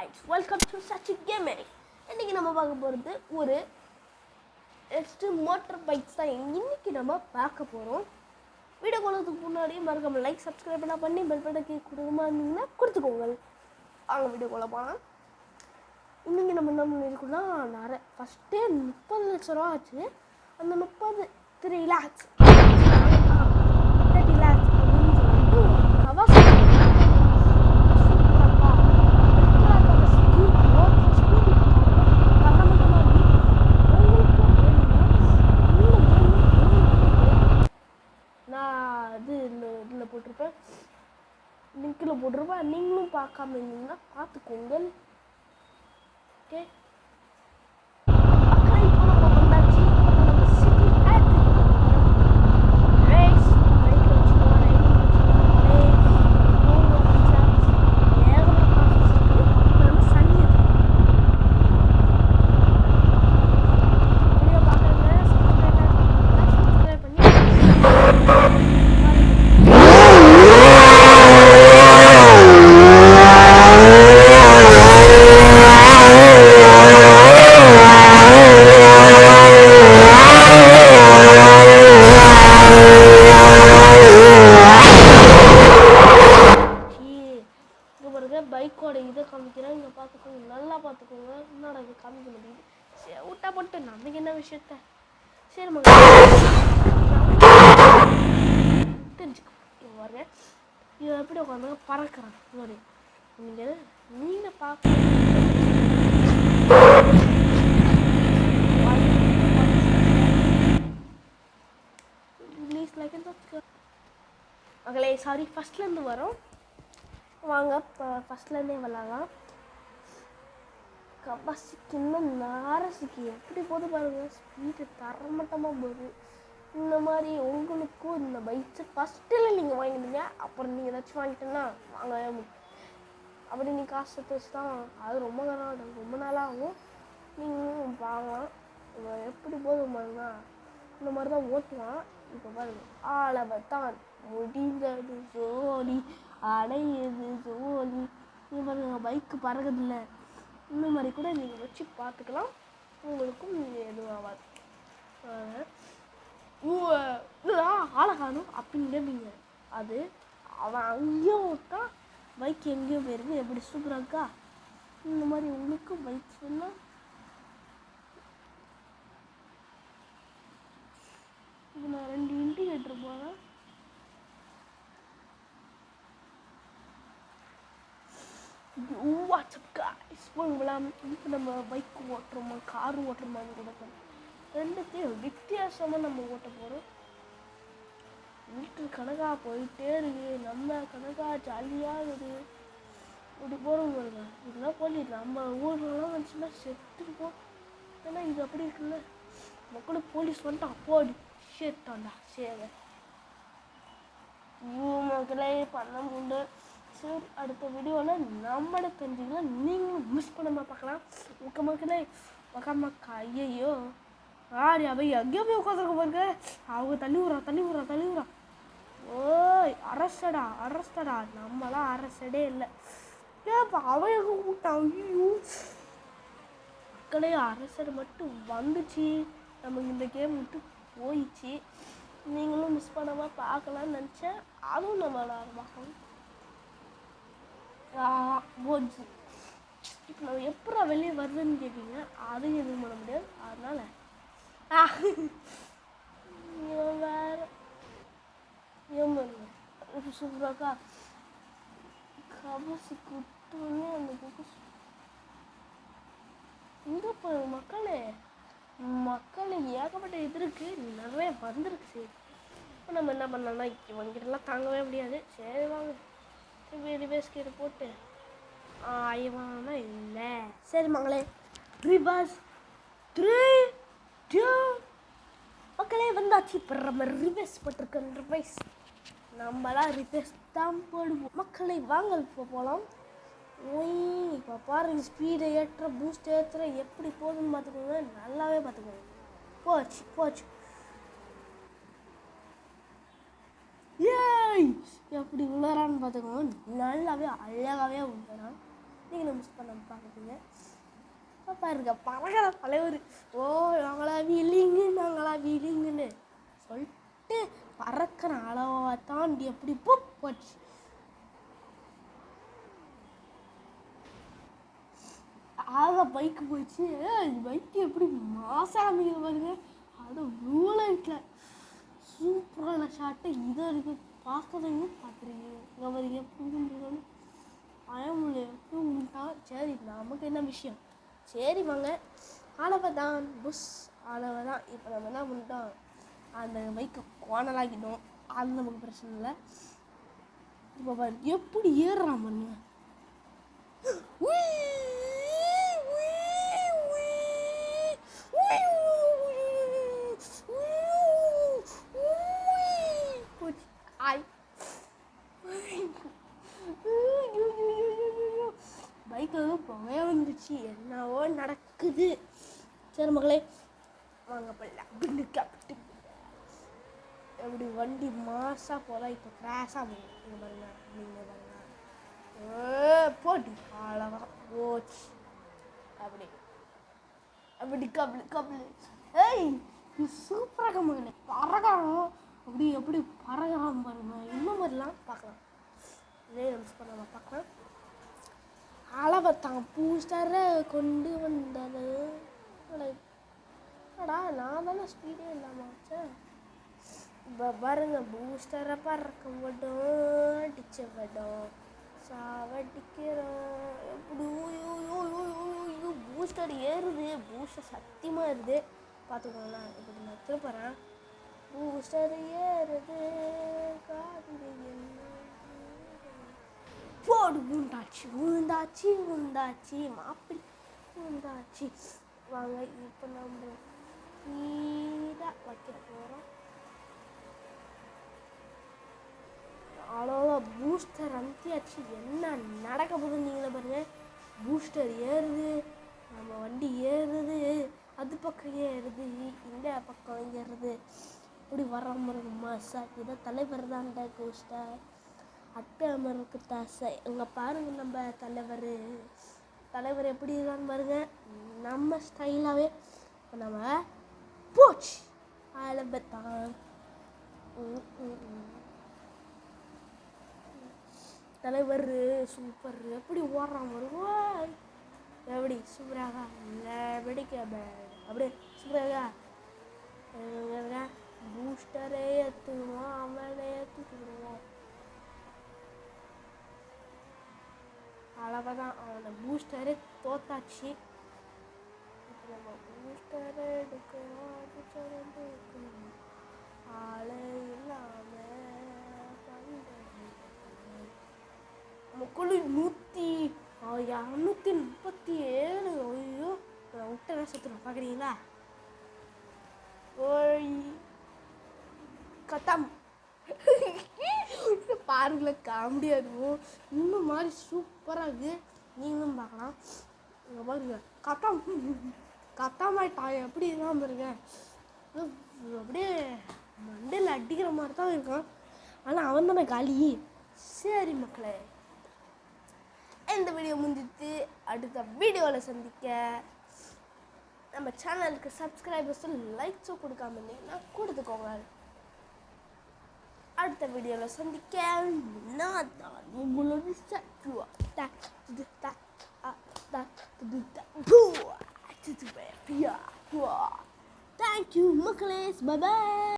Guys, welcome to Sachi gaming. இன்றைக்கி நம்ம பார்க்க போகிறது ஒரு மோட்டர் பைக்ஸ் தான் இன்றைக்கி நம்ம பார்க்க போகிறோம். வீடியோ போகிறதுக்கு முன்னாடி மறக்காம லைக் சப்ஸ்கிரைப் பண்ணி பெல் பட்டனை கொடுக்குமா இருந்தீங்கன்னா கொடுத்துக்கோங்க. அவங்க வீடியோ போல போனால் இன்றைக்கி நம்ம என்ன பண்ணியிருக்கோம்னா நிறைய ஃபஸ்ட்டே 30 லட்ச ரூபா ஆச்சு. அந்த 3 lakhs 30 lakhs போட்டிருப்பேன், லிங்கில் போட்டிருப்பேன். நீங்களும் பார்க்காம இருந்தீங்கன்னா பார்த்துக்கோங்க. ஓகே, பைக்கோட இதை காமிக்கிறேன். இங்கே பார்த்துக்கோங்க, நல்லா பார்த்துக்கோங்க. என்னடா இது காமிக்க முடியுது? சரி, விட்டா போட்டு நமக்கு என்ன விஷயத்த. சரி தெரிஞ்சுக்கோ. பாருங்க, இது எப்படி உட்காந்து பறக்கிறான் மாதிரி. நீங்கள் பார்க்க ப்ளீஸ் லைக் அண்ட் சப்ஸ்கிரைப். மகளே, சாரி, ஃபஸ்ட்லேருந்து வரோம். வாங்க, இப்போ ஃபஸ்ட்லேருந்தே விளாட்லாம். கபாசிக்கு இன்னும் நாரசிக்கு எப்படி போது பாருங்கள், ஸ்பீடு தரமட்டமாக போகுது. இந்த மாதிரி உங்களுக்கும் இந்த பைக்ஸு ஃபஸ்ட்டில் நீங்கள் வாங்கிடுங்க. அப்புறம் நீங்கள் ஏதாச்சும் வாங்கிட்டோன்னா வாங்கவே முடியும். அப்படி நீங்கள் காசு சேர்த்து வச்சு தான் அது ரொம்ப நாளாகும். நீங்களும் வாங்கலாம். எப்படி போதும் பாருங்கன்னா இந்த மாதிரி தான் ஓட்டலாம். இப்போ பாருங்கள், ஆளவத்தான் முடிந்தது ஜோலி அடையுது ஜோலி. இது பாருங்க, பைக்கு பறகுதில்ல. இந்த மாதிரி கூட நீங்கள் வச்சு பார்த்துக்கலாம். உங்களுக்கும் எதுவும் ஆகாது. ஆளை காணும் அப்படின்னு நீங்கள் அது அவன் அங்கேயும் ஓட்டான், பைக் எங்கேயோ போயிருக்கு. எப்படி சூப்பராக இருக்கா? இந்த மாதிரி உங்களுக்கும் பைக் சொன்னால் இது நான் 2 இண்டிகேட்டர் போகிறேன். வாட்ஸ்அப் காய்ஸ், போகலாம். இப்போ நம்ம பைக் ஓட்டுறோமா காரு ஓட்டுறோமான்னு கூட ரெண்டுத்தையும் வித்தியாசமாக நம்ம ஓட்ட போகிறோம். வீட்டு கணக்காக போயிட்டே இருக்கு, நம்ம கணக்காக ஜாலியாக இருக்குது. இப்படி போகிறோம் பாருங்க. இதெல்லாம் போலிட்டு நம்ம ஊர்லாம் வந்துச்சுன்னா செத்துருப்போம். ஏன்னா இது அப்படி இருக்குல்ல, மக்களும் போலீஸ் வந்துட்டு அப்போ அடி சேட்டாண்டா சேவை மக்களே பண்ண முடியல. சரி, அடுத்த வீடியோவில் நம்மளோட தெரிஞ்சுக்கலாம். நீங்களும் மிஸ் பண்ணாமல் பார்க்கலாம். மக்களே மக்கா ஐயோ ஆடி அவை எங்கேயோ போய் உட்காந்துருக்க பாருங்க. அவங்க தள்ளி விட்றா. ஓய் அரசடா. நம்மளாம் அரசடே இல்லை. ஏப்பா அவன் எங்கே கூப்பிட்டான்? ஐயோ மக்களே, அரசர் மட்டும் வந்துச்சு, நமக்கு இந்த கேம் விட்டு போயிடுச்சு. நீங்களும் மிஸ் பண்ணாமல் பார்க்கலான்னு நினச்சேன். அதுவும் நம்மளால பார்க்கணும். போச்சு. இப்போ நம்ம எப்படா வெளியே வருதுன்னு கேட்பீங்க. அதையும் எதுவும் பண்ண முடியாது. அதனால வேற சூப்பராக்கா கபசி குட்டோன்னே அந்த புக்கு இங்கே போய் மக்களே ஏகப்பட்ட இது இருக்குது, நிறைய வந்துருக்கு. சரி, இப்போ நம்ம என்ன பண்ணலாம்னா இவங்கிட்டலாம் தாங்கவே முடியாது. சரி வாங்க, ரிவர்ஸ் கீரை போட்டு ஐயவானா இல்லை. சரி மகளே, ரிவர்ஸ் 3 2 மக்களே வந்தாச்சு. இப்போ நம்ம ரிவர்ஸ் போட்டிருக்கோம். ரிவர்ஸ் நம்மளாம் ரிவர்ஸ் தான் போடுவோம். மக்களை வாங்க இப்போ போகலாம். இப்போ பாருங்க, ஸ்பீடை ஏற்ற பூஸ்ட் ஏற்றுற எப்படி போகுதுன்னு பார்த்துக்கோங்க. நல்லாவே பார்த்துக்கோங்க. போச்சு. ஏய் எப்படி விழுறான்னு பார்த்துக்கோங்க. நல்லாவே அழகாகவே விழுறான். நீங்களும் மிஸ் பண்ணாமல் பார்க்குறீங்க. பாருங்க பறக்கிற தலைவர். ஓ நாங்களா வீலிங்குன்னு சொல்லிட்டு பறக்கிற அளவை தாண்டி எப்படி போச்சு. பைக்கு போயிடுச்சு. பைக்கு எப்படி மாசாமிக்கிற பாருங்க. அது ப்ளூ லைட்டில் சூப்பரான ஷாட்டு. இதை இருக்கு பார்க்குறீங்க இங்கே வரீங்க புரிஞ்சுன்னு பயமுள்ள புரிஞ்சுட்டா. சரி நமக்கு என்ன விஷயம். சரி வாங்க அளவை தான் இப்போ நம்ம என்ன பண்ணிட்டோம், அந்த பைக்கை கோணலாக்கிட்டோம். அது நமக்கு பிரச்சனை இல்லை. இப்போ பாருங்க எப்படி ஏறுறான் பண்ணுங்க. பைக்கில் புகையா வந்துருச்சு. என்னவோ நடக்குது. சரி மகளே வாங்க அப்படி எப்படி வண்டி மாசாக போகலாம். இப்போ கிராஷாக போகும். நீங்கள் பாருங்க நீங்கள் பாருங்க போட்டி அழகாக போச்சு. அப்படி கபலு ஏய் சூப்பராக மகனே பறக்கிறான். எப்படி பறக்கிறான் பாருங்க. இன்னும் மாதிரிலாம் பார்க்கலாம். இதே மிஸ் பண்ணாமல் பார்க்கலாம். அளவை தான் பூஸ்டரை கொண்டு வந்தது. நான் தானே ஸ்பீடே இல்லாமல் வச்சேன். இப்போ பாருங்க பூஸ்டரை பறக்க விடும் அடிச்ச விடும் சாவடிக்கிறோம். எப்படி பூஸ்டர் ஏறுது. பூஸ்டர் சத்தியமாக ஏறுது. பார்த்துக்கோங்களா. இப்படி நான் திருப்புறேன். பூஸ்டர் ஏறுது காது போடு உண்டாச்சு மாப்பிள்ளை உண்டாச்சு. வாங்க இப்போ நம்ம ஸ்பீடாக வைக்க போகிறோம். அவ்வளோவா பூஸ்டர் அமுத்தியாச்சு. என்ன நடக்க போகுது நீங்களே பாருங்க. பூஸ்டர் ஏறுது, நம்ம வண்டி ஏறுது, அது பக்கம் ஏறுது, இந்த பக்கம் ஏறுது. இப்படி வர மாதிரி மாசா. இதை தலைவர் தான்டா பூஸ்டர் அட்டை அமருக்கு தாசை. இங்கே பாருங்க நம்ம தலைவர் எப்படி இருக்கான்னு பாருங்க. நம்ம ஸ்டைலாகவே இப்போ நம்ம போச்சு அலபத்தான். தலைவர் சூப்பர். எப்படி ஓடுறான் வருவோம். எப்படி சூப்பராக அப்படியே சூப்பராக பூஸ்டரே ஏற்றுவோம். அவனே ஏற்றுக்குவோம். அளவுதான் அவனை பூஸ்டரே தோத்தாச்சு. இப்போ நம்ம பூஸ்டரை எடுக்கணும். ஆளே இல்லாமல் நமக்குள்ள 237. ஐயோ விட்ட நட்சத்திரம் பார்க்குறீங்களா. ஓய் கத்தம் பாருங்களேன் காமெடியாக இருக்கும். இன்னும் மாதிரி சூப்பராக இருக்குது. நீங்களும் பார்க்கலாம். இங்கே பாருங்க கத்தாமாயிட்டான். எப்படி இருக்கான் பாருங்க. அப்படியே மண்டையில் அடிக்கிற மாதிரி தான் இருக்கான். ஆனால் அவன் தானே காலி. சரி மக்களே இந்த வீடியோ முடிஞ்சிட்டு அடுத்த வீடியோவில் சந்திக்க நம்ம சேனலுக்கு சப்ஸ்கிரைபர்ஸும் லைக்ஸும் கொடுக்காம இருந்தீங்கன்னா கொடுத்துக்கோங்க. அடுத்த வீடியோவில் சந்திக்க நான் தான் உங்களோட தேங்க்யூ மக்களே. பை.